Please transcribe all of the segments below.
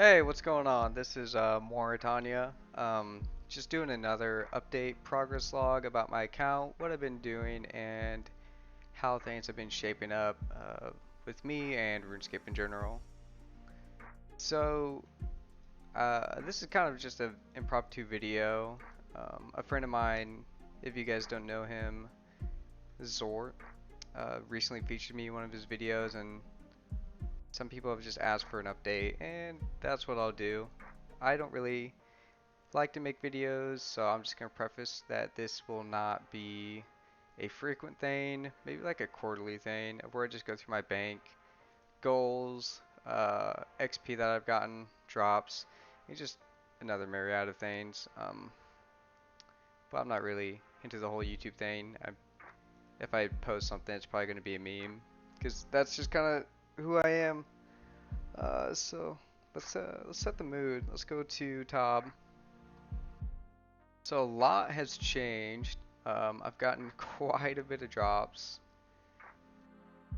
Hey, what's going on? This is Morytania. Just doing another update progress log about my account, what I've been doing, and how things have been shaping up with me and RuneScape in general. So, this is kind of just an impromptu video. A friend of mine, if you guys don't know him, Zort, recently featured me in one of his videos, and some people have just asked for an update, and that's what I'll do. I don't really like to make videos, so I'm just going to preface that this will not be a frequent thing, maybe like a quarterly thing, where I just go through my bank, goals, XP that I've gotten, drops, and just another myriad of things. But I'm not really into the whole YouTube thing. If I post something, it's probably going to be a meme, because that's just kind of who I am. So let's set the mood. Let's go to Tob. So a lot has changed. I've gotten quite a bit of drops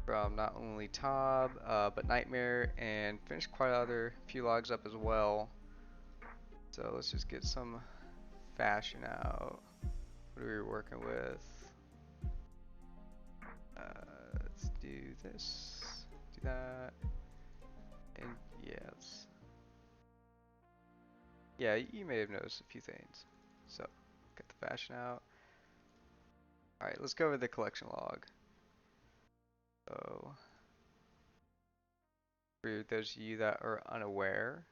from not only Tob, but Nightmare, and finished quite other few logs up as well. So let's just get some fashion out. What are we working with? Let's do this, do that, and yes. Yeah, you may have noticed a few things. So, get the fashion out. Alright, let's go over the collection log. So, for those of you that are unaware,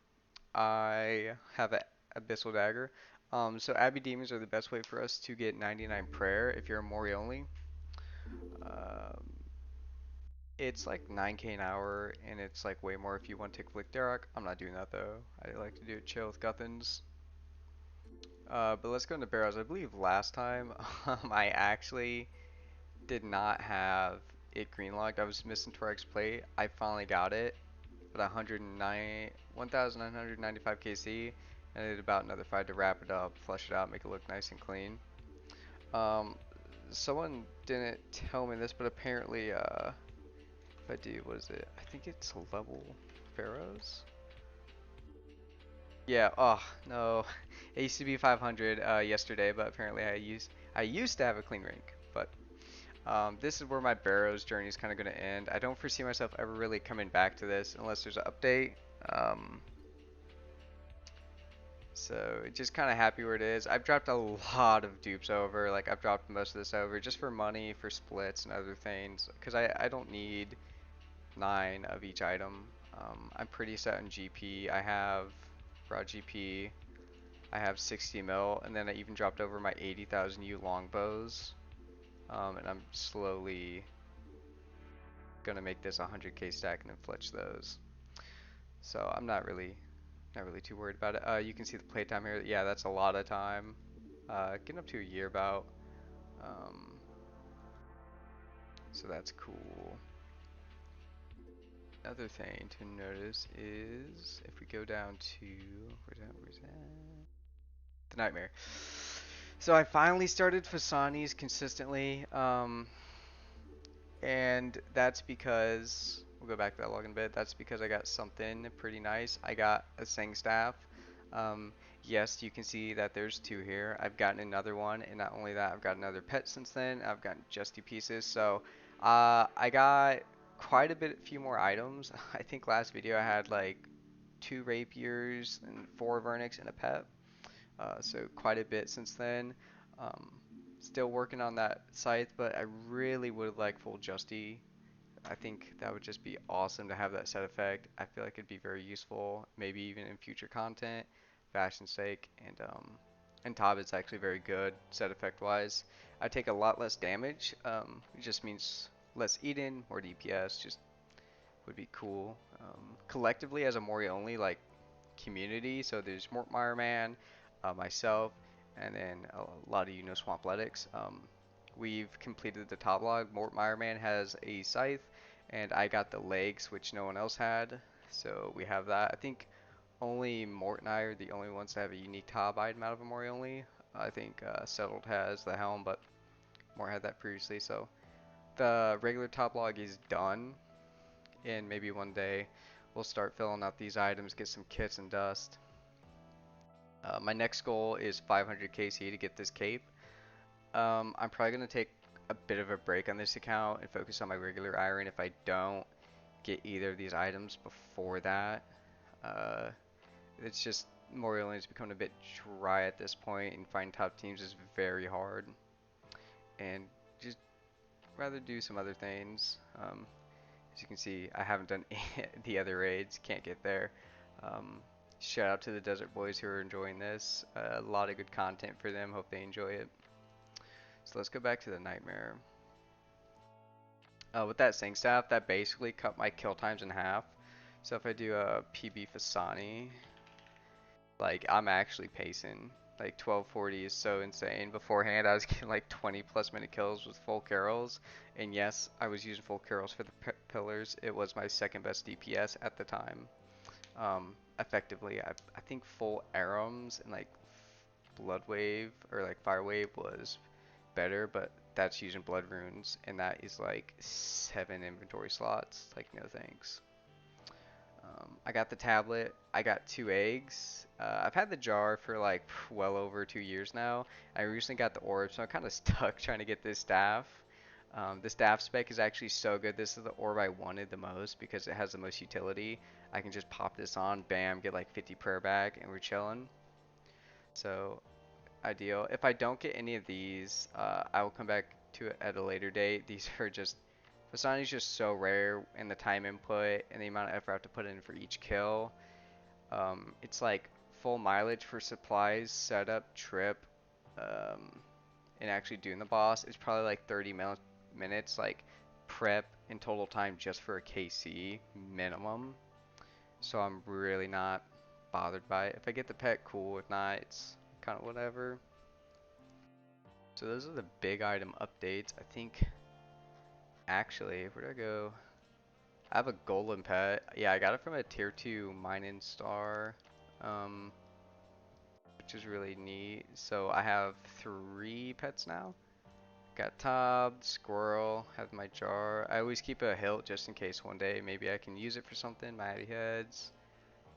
I have an Abyssal Dagger. So Abbey Demons are the best way for us to get 99 Prayer if you're a Mori only. Um, it's like 9k an hour, and it's like way more if you want to take Flick Derek. I'm not doing that though. I like to do it chill with Guthans. But let's go into barrels. I believe last time I actually did not have it green locked. I was missing Torag's plate. I finally got it at 109, 1,995 KC, and I did about another 5 to wrap it up, flush it out, make it look nice and clean. Um, Someone didn't tell me this, but apparently, if I do, what is it? I think it's level pharaohs. Yeah. Oh no, it used to be 500 yesterday, but apparently I used to have a clean rank, but this is where my Barrows journey is kind of going to end. I don't foresee myself ever really coming back to this unless there's an update. Um, So just kind of happy where it is. I've dropped a lot of dupes over. Like I've dropped most of this over just for money, for splits and other things. Because I don't need 9 of each item. I'm pretty set on GP. I have raw GP. I have 60 mil, and then I even dropped over my 80,000 U longbows. And I'm slowly gonna make this 100k stack and then fletch those. So I'm not really too worried about it. You can see the playtime here. Yeah, that's a lot of time. Getting up to a year about. Um, so that's cool. Another thing to notice is if we go down to where's that? The Nightmare. So I finally started Fasanis consistently, and that's because we'll go back to that log in a bit. That's because I got something pretty nice. I got a Sing Staff. Um, yes, you can see that there's 2 here. I've gotten another one, and not only that, I've got another pet since then. I've gotten Justy pieces. So I got quite a few more items. I think last video I had like 2 rapiers and 4 vernix and a pet. So quite a bit since then. Um, Still working on that scythe, but I really would like full Justy. I think that would just be awesome to have that set effect. I feel like it'd be very useful, maybe even in future content, fashion's sake, and Tob is actually very good set effect wise. I take a lot less damage. It just means less Eden, more DPS. Just would be cool. Collectively as a Mori only like community, so there's Ironman, myself, and then a lot of you know Swampletics. We've completed the top log. Ironman has a scythe, and I got the legs, which no one else had. So we have that. I think only Mort and I are the only ones that have a unique top item out of a Mori only. I think Settled has the helm, but Mort had that previously. So the regular top log is done, and maybe one day we'll start filling out these items, get some kits and dust. My next goal is 500 KC to get this cape. I'm probably gonna take a bit of a break on this account and focus on my regular iron if I don't get either of these items before that. Uh, it's just Morytania is becoming a bit dry at this point, and finding top teams is very hard. And just rather do some other things. As you can see, I haven't done the other raids, can't get there. Um, Shout out to the Desert Boys who are enjoying this. A lot of good content for them, hope they enjoy it. So let's go back to the Nightmare. With that Sing Staff, that basically cut my kill times in half. So if I do a PB Fasani, like I'm actually pacing. Like 1240 is so insane. Beforehand, I was getting like 20 plus minute kills with full carols. And yes, I was using full carols for the pillars. It was my second best DPS at the time. Effectively, I think full Arums and like Blood Wave or like Fire Wave was better, but that's using Blood Runes, and that is like 7 inventory slots. Like, no thanks. I got the tablet. I got 2 eggs. I've had the jar for like well over 2 years now. I recently got the orb, so I'm kind of stuck trying to get this staff. The staff spec is actually so good. This is the orb I wanted the most because it has the most utility. I can just pop this on, bam, get like 50 prayer back, and we're chilling. So ideal. If I don't get any of these, I will come back to it at a later date. These are just Fasani's just so rare, and the time input and the amount of effort I have to put in for each kill. It's like full mileage for supplies, setup, trip, um, and actually doing the boss. It's probably like 30 minutes, like prep and total time just for a KC minimum. So I'm really not bothered by it. If I get the pet, cool. If not, it's kind of whatever. So those are the big item updates. I think actually, where'd I go? I have a golden pet. Yeah, I got it from a tier 2 mining star, um, which is really neat. So I have 3 pets now. Got Tob, Squirrel, have my jar. I always keep a hilt just in case one day maybe I can use it for something. My Addy heads,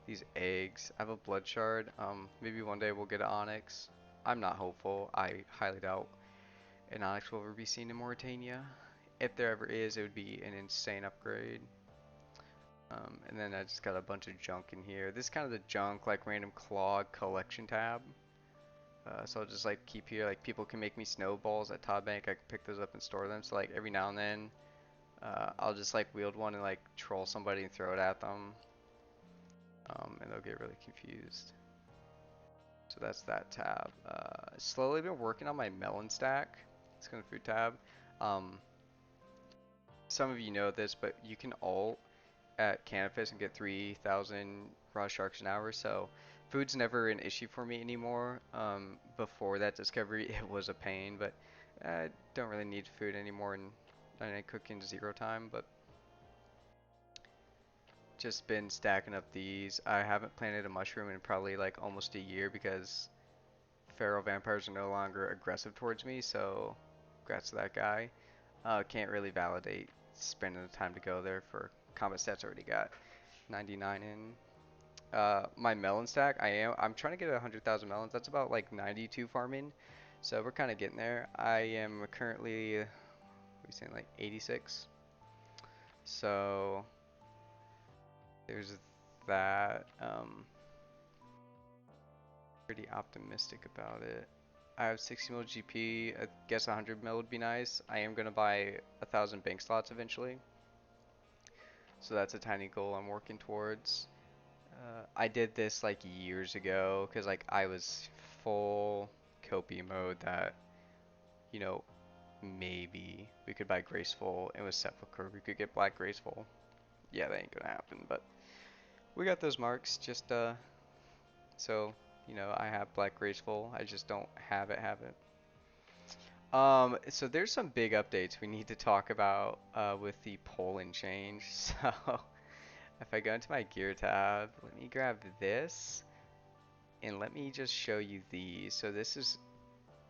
these eggs. I have a blood shard. Maybe one day we'll get an onyx. I'm not hopeful. I highly doubt an onyx will ever be seen in Morytania. If there ever is, it would be an insane upgrade. And then I just got a bunch of junk in here. This is kind of the junk, like random claw collection tab. So I'll just like keep here. Like people can make me snowballs at Todd Bank. I can pick those up and store them. So like every now and then, I'll just like wield one and like troll somebody and throw it at them. And they'll get really confused. So that's that tab. Slowly been working on my melon stack. It's going to food tab. Um, some of you know this, but you can ult at Canopus and get 3,000 raw sharks an hour, so food's never an issue for me anymore. Before that discovery, it was a pain, but I don't really need food anymore, and I cook in 0 time, but just been stacking up these. I haven't planted a mushroom in probably like almost a year because feral vampires are no longer aggressive towards me, so congrats to that guy. Can't really validate spending the time to go there for combat stats already got 99 in. My melon stack, I'm trying to get 100,000 melons. That's about like 92 farming. So we're kind of getting there. I am currently, what are we saying, like 86. So there's that. Pretty optimistic about it. I have 60 mil GP. I guess 100 mil would be nice. I am gonna buy 1,000 bank slots eventually. So that's a tiny goal I'm working towards. I did this like years ago because like I was full copy mode that, you know, maybe we could buy Graceful and with Sepulchre we could get Black Graceful. Yeah, that ain't gonna happen, but we got those marks just so you know I have Black Graceful. I just don't have it. So there's some big updates we need to talk about with the polling change. So if I go into my gear tab, let me grab this. And let me just show you these. So this is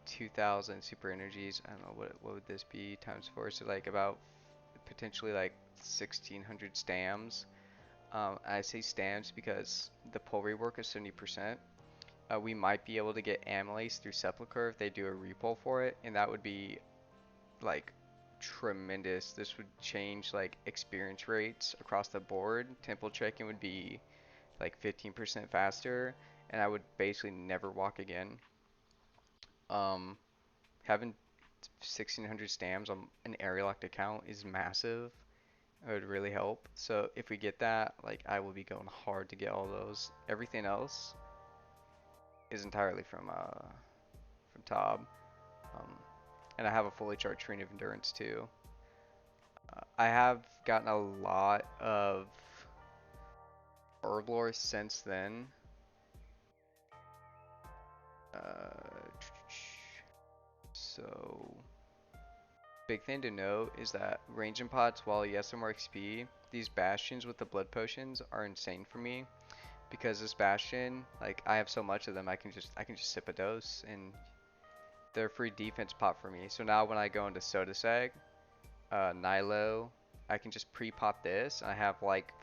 2,000 super energies. I don't know what would this be times 4. So like about potentially like 1,600 stams. I say stamps because the pull rework is 70%. We might be able to get amylase through Sepulchre if they do a repull for it, and that would be like tremendous. This would change like experience rates across the board. Temple checking would be like 15% faster, and I would basically never walk again. Um, Having 1600 stams on an area locked account is massive. It would really help. So if we get that, like I will be going hard to get all those. Everything else is entirely from Tob. Um, and I have a fully charged Train of Endurance too. I have gotten a lot of Herblore since then. Uh, so big thing to note is that ranging pots, while yes, are more XP, these bastions with the blood potions are insane for me because this bastion, like I have so much of them, I can just sip a dose and they're free defense pot for me. So now when I go into Soda Seg, Nilo, I can just pre-pop this. And I have like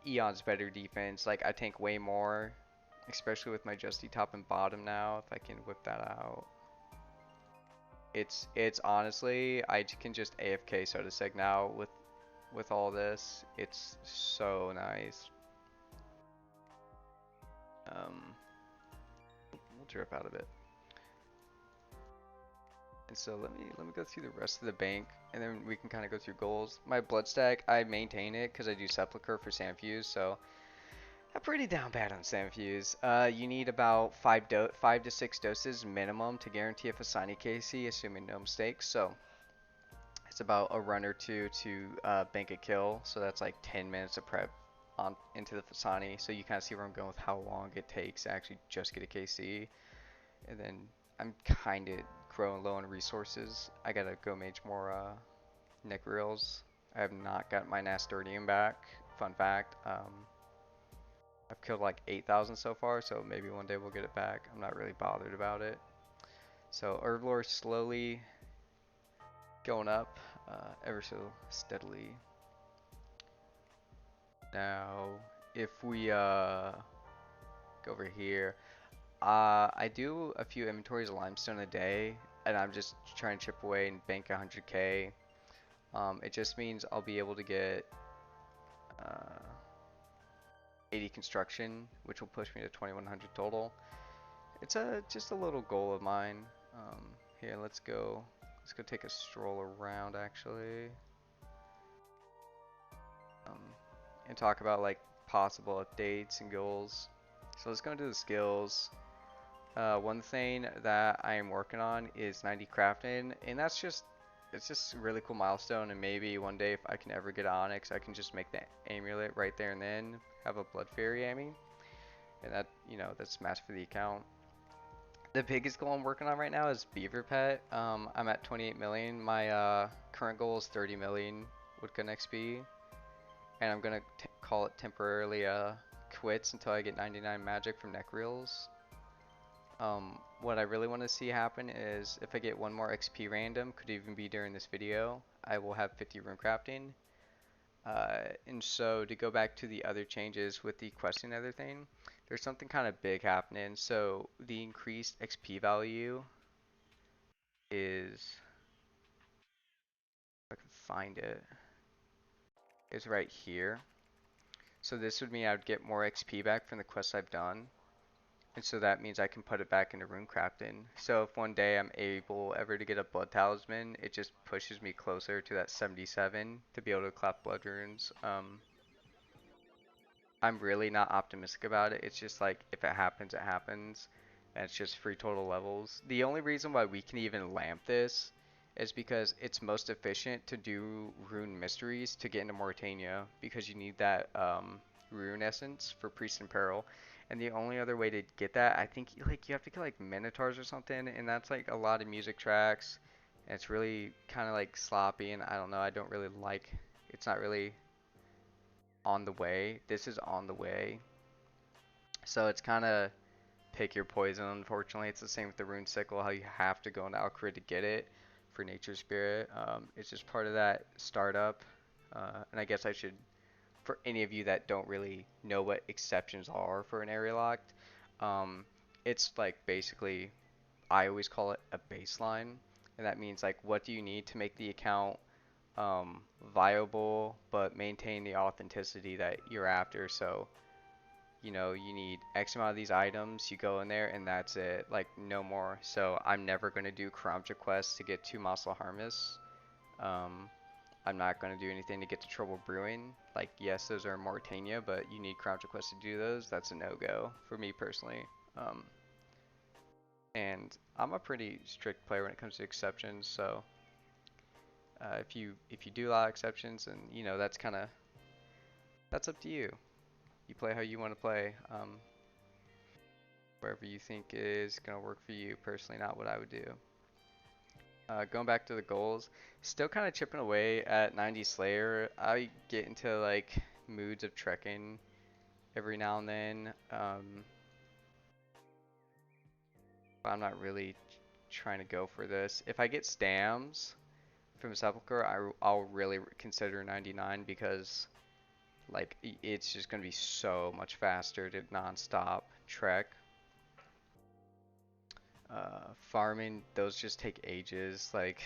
eons better defense. Like I tank way more, especially with my Justy top and bottom now. If I can whip that out, it's honestly I can just AFK Soda Seg now with all this. It's so nice. Um, we'll drip out of it. And so let me go through the rest of the bank, and then we can kind of go through goals. My blood stack, I maintain it because I do Sepulchre for Sanfuse, so I'm pretty down bad on Sanfuse. You need about 5 to 6 doses minimum to guarantee a Fasani KC, assuming no mistakes. So it's about a run or two to bank a kill. So that's like 10 minutes of prep on into the Fasani. So you kind of see where I'm going with how long it takes to actually just get a KC. And then I'm kind of growing low on resources. I gotta go mage more neck reels. I have not got my Nasturtium back. Fun fact. I've killed like 8,000 so far, so maybe one day we'll get it back. I'm not really bothered about it. So Herblore slowly going up, ever so steadily. Now, if we go over here, I do a few inventories of limestone a day, and I'm just trying to chip away and bank 100k. It just means I'll be able to get uh, 80 construction, which will push me to 2100 total. It's just a little goal of mine. Um, Here, let's go. Let's go take a stroll around actually, um, and talk about like possible updates and goals. So let's go into the skills. One thing that I am working on is 90 crafting, and it's just a really cool milestone. And maybe one day if I can ever get Onyx, I can just make the amulet right there and then have a Blood Fairy Ami, and that that's massive for the account. The biggest goal I'm working on right now is Beaver Pet. I'm at 28 million. My current goal is 30 million Woodcut XP, and I'm gonna call it temporarily quits until I get 99 magic from neck reels. What I really want to see happen is if I get one more XP random, could even be during this video, I will have 50 rune crafting. And so to go back to the other changes with the questing and other thing, there's something kind of big happening. So the increased XP value is, if I can find it, is right here. So this would mean I would get more XP back from the quests I've done. And so that means I can put it back into rune crafting. So if one day I'm able ever to get a blood talisman, it just pushes me closer to that 77 to be able to craft blood runes. I'm really not optimistic about it. It's just like if it happens, it happens. And it's just free total levels. The only reason why we can even lamp this is because it's most efficient to do rune mysteries to get into Morytania because you need that rune essence for Priest in Peril. And the only other way to get that, I think you have to get like Minotaurs or something, and that's like a lot of music tracks. And it's really kind of like sloppy, and I don't know, I don't really like, it's not really on the way. This is on the way. So it's kind of pick your poison, unfortunately. It's the same with the rune sickle, how you have to go into Alcrid to get it for Nature Spirit. It's just part of that startup. And I guess I should for any of you that don't really know what exceptions are for an area locked, um, it's like basically I always call it a baseline, and that means like what do you need to make the account viable but maintain the authenticity that you're after. So you need X amount of these items, you go in there and that's it, like no more. So I'm never going to do Karamja quests to get to Masal Harmas. Um, I'm not going to do anything to get to Trouble Brewing. Like, yes, those are in Morytania, but you need Karamja quests to do those. That's a no-go for me personally. Um, and I'm a pretty strict player when it comes to exceptions, so if you do allow exceptions, and that's up to you. You play how you want to play. Wherever you think is gonna work for you. Personally, not what I would do. Going back to the goals, still kind of chipping away at 90 Slayer. I get into like moods of trekking every now and then. But I'm not really trying to go for this. If I get Stams from Sepulchre, I'll really consider 99 because like it's just gonna be so much faster to non-stop trek. Farming, those just take ages. Like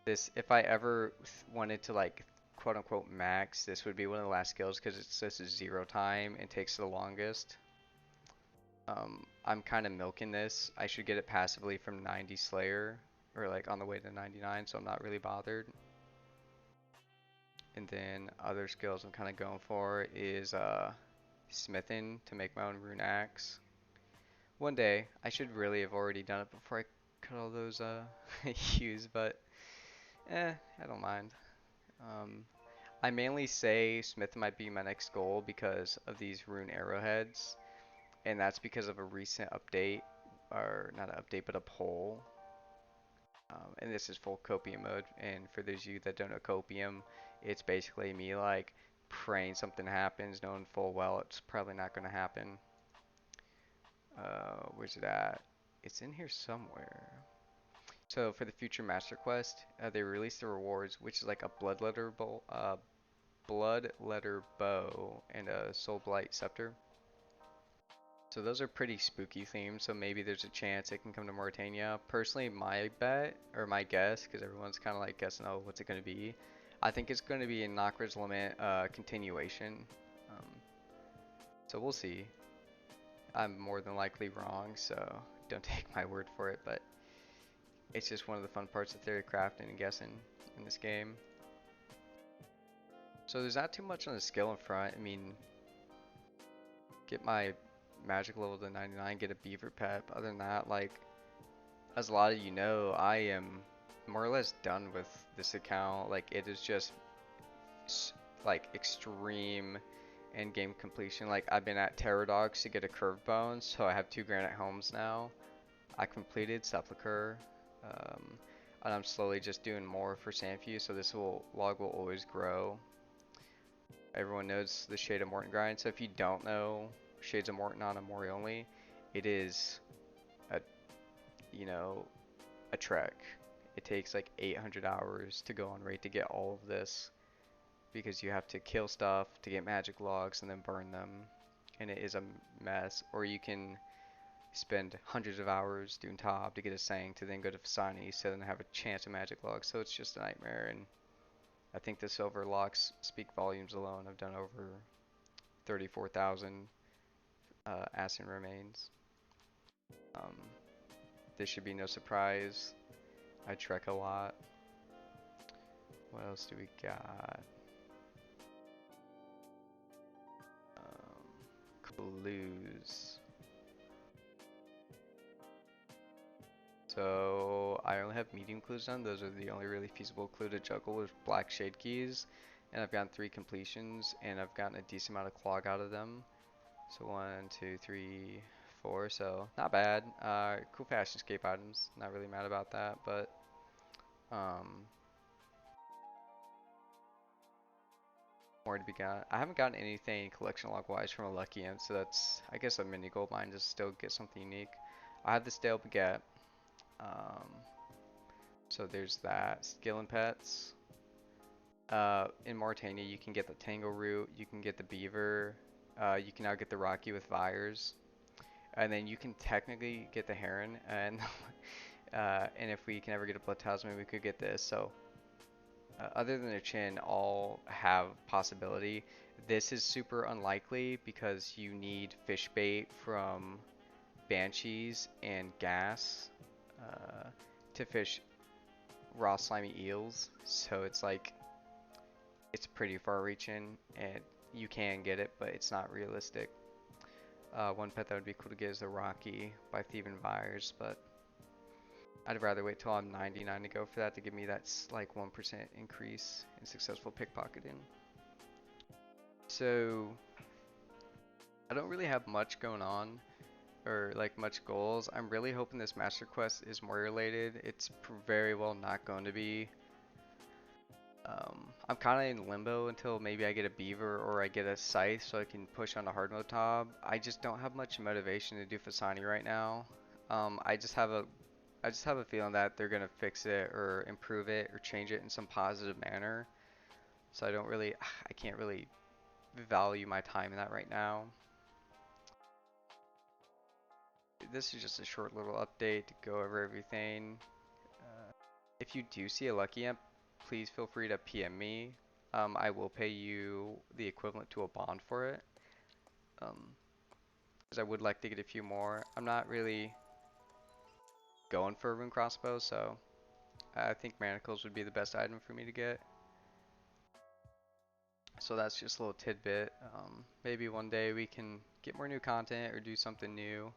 this, if I ever wanted to like quote unquote max, this would be one of the last skills because it's just 0 time and takes the longest. I'm kind of milking this. I should get it passively from 90 Slayer or like on the way to 99, so I'm not really bothered. And then other skills I'm kind of going for is smithing to make my own rune axe. One day, I should really have already done it before I cut all those hues, but I don't mind. Um, I mainly say Smith might be my next goal because of these rune arrowheads, and that's because of a recent update, or not an update, but a poll. And this is full copium mode, and for those of you that don't know copium, it's basically me like praying something happens, knowing full well it's probably not going to happen. Where's it at? It's in here somewhere. So for the future master quest, they released the rewards, which is like a blood letter bow and a soul blight scepter. So those are pretty spooky themes. So maybe there's a chance it can come to Morytania. Personally, my bet or my guess, because everyone's kind of like guessing, oh, what's it going to be? I think it's going to be a Nokri's Lament continuation. Um, so we'll see. I'm more than likely wrong, so don't take my word for it. But it's just one of the fun parts of theory crafting and guessing in this game. So there's not too much on the skill in front. I mean, get my magic level to 99, get a beaver pet. Other than that, like, as a lot of you know, I am more or less done with this account. Like, it is just like extreme end game completion. Like, I've been at Terror Dogs to get a curved bone, so I have 2 granite homes now. I completed Sepulchre, and I'm slowly just doing more for Sandview, so this log will always grow. Everyone knows the Shade of Morton grind, so if you don't know Shades of Morton on a Mori only, it is a, a trek. It takes like 800 hours to go on raid to get all of this, because you have to kill stuff to get magic logs and then burn them, and it is a mess. Or you can spend hundreds of hours doing top to get a Sang to then go to Fasani so then have a chance of magic logs. So it's just a nightmare, and I think the silver locks speak volumes alone. I've done over 34,000 Ashen Remains. Um, this should be no surprise. I trek a lot. What else do we got? Clues. So I only have medium clues done. Those are the only really feasible clue to juggle with black shade keys. And I've gotten 3 completions, and I've gotten a decent amount of clog out of them. So 1, 2, 3, 4. So not bad. Cool fashion escape items. Not really mad about that, but more to be got. I haven't gotten anything collection log wise from a lucky end, so that's, I guess, a mini gold mine to still get something unique. I have the stale baguette. Um, so there's that. Skill and pets. In Morytania, you can get the tangle root, you can get the beaver, you can now get the rocky with vires, and then you can technically get the heron. And and if we can ever get a blood talisman, we could get this. So other than the chin, all have possibility. This is super unlikely because you need fish bait from banshees and gas to fish raw slimy eels. So it's like it's pretty far reaching and you can get it, but it's not realistic. One pet that would be cool to get is the Rocky by Thieving Vires, but I'd rather wait till I'm 99 to go for that to give me that like 1% increase in successful pickpocketing. So I don't really have much going on or like much goals. I'm really hoping this master quest is more related. It's very well not going to be. I'm kind of in limbo until maybe I get a beaver or I get a scythe so I can push on the hard mode top. I just don't have much motivation to do Fasani right now. I just have a feeling that they're gonna fix it or improve it or change it in some positive manner. So I can't really value my time in that right now. This is just a short little update to go over everything. If you do see a lucky imp, please feel free to PM me. I will pay you the equivalent to a bond for it. Because I would like to get a few more. I'm not really going for a rune crossbow, so I think manacles would be the best item for me to get. So that's just a little tidbit. Maybe one day we can get more new content or do something new.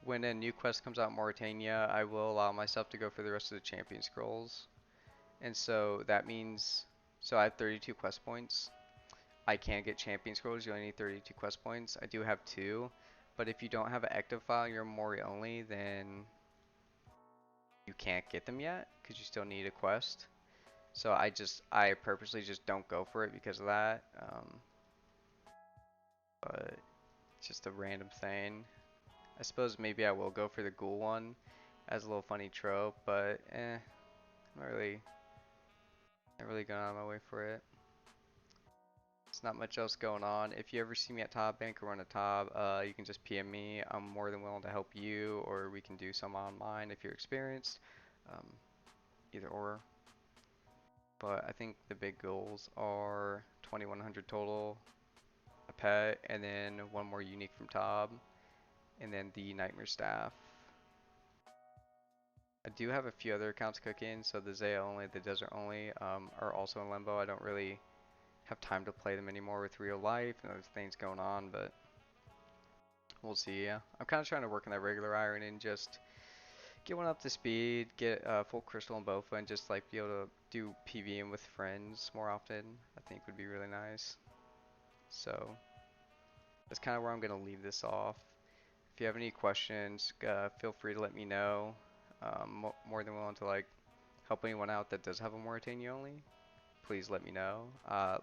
When a new quest comes out in Morytania, I will allow myself to go for the rest of the champion scrolls. And so that means, so I have 32 quest points. I can get champion scrolls, you only need 32 quest points. I do have 2, but if you don't have an active file, you're Mori only, then you can't get them yet because you still need a quest. So I purposely just don't go for it because of that. But it's just a random thing. I suppose maybe I will go for the ghoul one as a little funny trope, but not really going out of my way for it. There's not much else going on. If you ever see me at Top Bank or run a Top, you can just PM me. I'm more than willing to help you, or we can do some on mine if you're experienced. Um, Either or. But I think the big goals are 2100 total, a pet, and then one more unique from Top, and then the Nightmare Staff. I do have a few other accounts cooking, so the Zaya only, the Desert only are also in limbo. I don't really have time to play them anymore with real life and other things going on, but we'll see. Yeah, I'm kind of trying to work on that regular iron and just get one up to speed, get full crystal and bofa, and just like be able to do PVM with friends more often. I think would be really nice. So that's kind of where I'm gonna leave this off. If you have any questions, feel free to let me know. More than willing to like help anyone out that does have a Morytania only. Please let me know.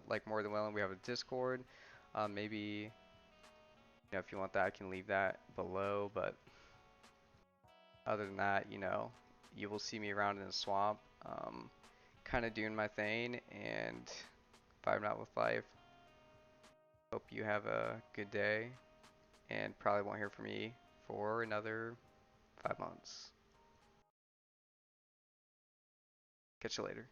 Like more than willing, we have a Discord. Maybe if you want that, I can leave that below. But other than that, you will see me around in the swamp, kind of doing my thing and vibing out with life. Hope you have a good day, and probably won't hear from me for another 5 months. Catch you later.